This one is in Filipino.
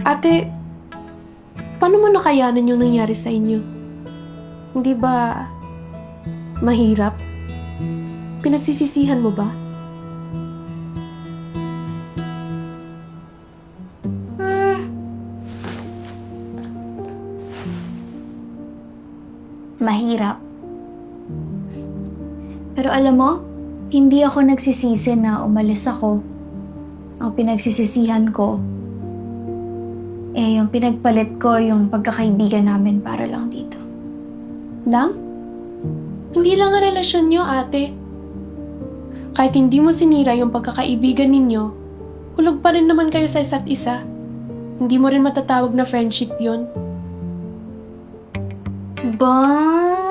Ate, paano mo nakayanan yung nangyari sa inyo? Hindi ba mahirap? Pinagsisisihan mo ba? Mahirap. Pero alam mo, hindi ako nagsisisi na umalis ako. Ang pinagsisisihan ko, yung pinagpalit ko yung pagkakaibigan namin para lang dito. Lang? Hindi lang ang relasyon nyo, ate. Kahit hindi mo sinira yung pagkakaibigan ninyo, hulog pa rin naman kayo sa isa't isa. Hindi mo rin matatawag na friendship yun. Ba?